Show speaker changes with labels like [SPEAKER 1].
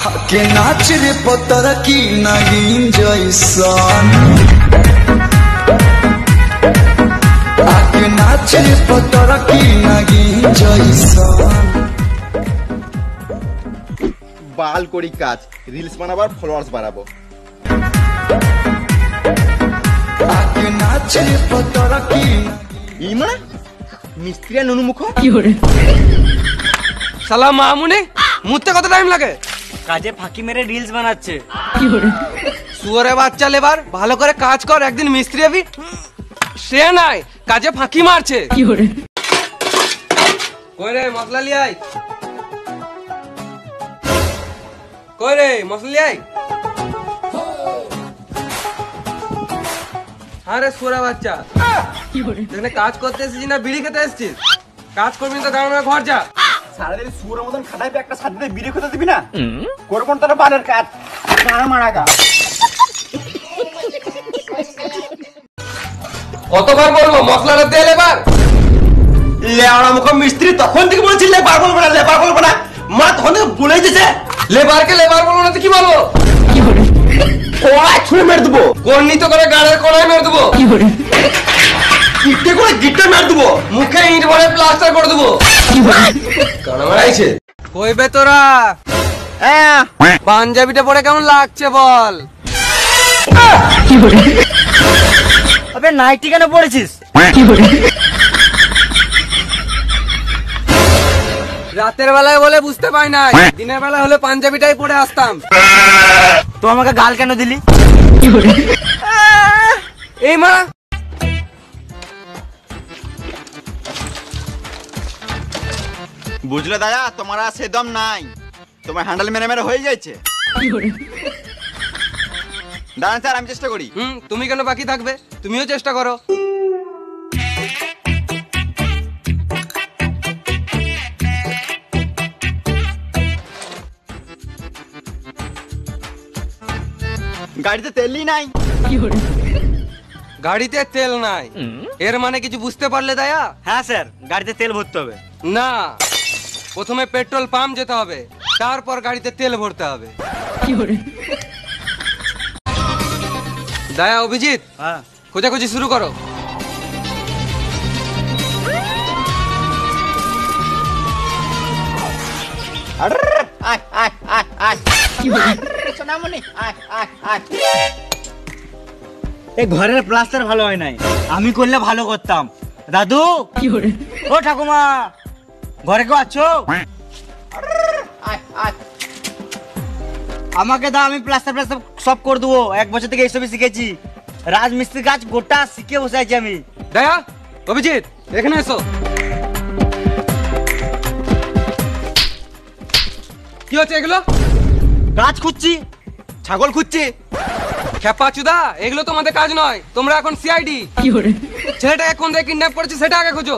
[SPEAKER 1] के नाच रे पतर की नगीन जैसन आके नाच रे पतर की नगीन जैसन
[SPEAKER 2] बाल करी काज রিলস বানাবার ফলোয়ার্স বাড়াবো
[SPEAKER 1] आके नाच रे पतर की
[SPEAKER 2] ইমা মিস্ত্রি নুনুমুখ
[SPEAKER 3] কি করে শালা মামুনি মুতে কত টাইম লাগে
[SPEAKER 4] কাজে ফাঁকি মেরে রিলস বানাচ্ছে
[SPEAKER 3] কি করে সুয়ারে বাচ্চা লেবার ভালো করে কাজ কর একদিন মিস্ত্রি হবি সে নাই কাজে ফাঁকি মারছে কি করে কই রে মশলা লিয়াই কই রে মশলা লিয়াই আরে সুয়ারে বাচ্চা কি করে এখানে কাজ করতে এসেছিস না বিড়ি খেতে এসেছিস কাজ করবি তো কারণ ঘর যা
[SPEAKER 2] সারাদিন সুরের মতন খাটাইবে একটা সাথে বিড়ি খেতে দিবি না করবো তোর বালের কাজ গান মারাগা
[SPEAKER 3] কতবার বলবো মশলাটা দে লেবার
[SPEAKER 2] লেওড়া মুখ মিস্ত্রি তখন থেকে বলছি লেবার বলবো না মা তখন থেকে বলেই দিছে
[SPEAKER 3] লেবারকে লেবার বলবো না তো কি বলবো
[SPEAKER 2] কোড়া ছুঁড়ে মেরে দেবো
[SPEAKER 3] কর্নিত করে গাড়ের কোড়ায় মেরে দেবো
[SPEAKER 2] গিট্টে করে গিট্টে মেরে দেবো
[SPEAKER 3] মুখে ইট ভরে প্লাস্টার করে দেবো কানা মারাইছে কইবে তোরা পাঞ্জাবিটা পরে কেমন লাগছে বল
[SPEAKER 4] আবে নাইটি কেন পড়েছিস
[SPEAKER 3] রাতের বেলায় বলে বুঝতে পাই নাই দিনের বেলা হলে পাঞ্জাবিটাই পরে আসতাম
[SPEAKER 4] তো আমাকে গাল কেন দিলি
[SPEAKER 3] এই মা
[SPEAKER 2] বুঝলে দাদা তোমার আর সে দম নাই তোমার হ্যান্ডেল মেরে মেরে হয়ে যাচ্ছে দাঁড়ান স্যার আমি চেষ্টা করি
[SPEAKER 3] তুমি কেন বাকি থাকবে তুমিও চেষ্টা করো
[SPEAKER 2] গাড়িতে তেলই নাই
[SPEAKER 3] গাড়িতে তেল নাই এর মানে কিছু বুঝতে পারলে দায়া
[SPEAKER 4] হ্যাঁ স্যার গাড়িতে তেল ভরতে হবে
[SPEAKER 3] না প্রথমে পেট্রোল পাম্প যেতে হবে তারপর গাড়িতে তেল ভরতে হবে দায়া অভিজিৎ
[SPEAKER 4] হ্যাঁ
[SPEAKER 3] খোঁজাখুঁজি শুরু করো
[SPEAKER 4] এই ঘরের প্লাস্টার ভালো হয় নাই আমি করলে ভালো করতাম দাদু ও ঠাকুমা ঘরে কেউ আছো আমাকে দাও আমি প্লাস্টার প্লাস্টার সব করে দেবো 1 বছর থেকে এইসবই শিখেছি রাজমিস্ত্রি কাজ গোটা শিখে বসে আছি আমি
[SPEAKER 3] দায়া অভিজিৎ এখানে এসো কি হচ্ছে এগুলো
[SPEAKER 4] কাজ খুঁজছি
[SPEAKER 2] ছাগল খুঁজছি
[SPEAKER 3] খেপা চুদা এগুলো তোমাদের কাজ নয় তোমরা এখন সিআইডি ছেলেটাকে কোন দিকে কিডন্যাপ করেছে সেটা আগে খোঁজো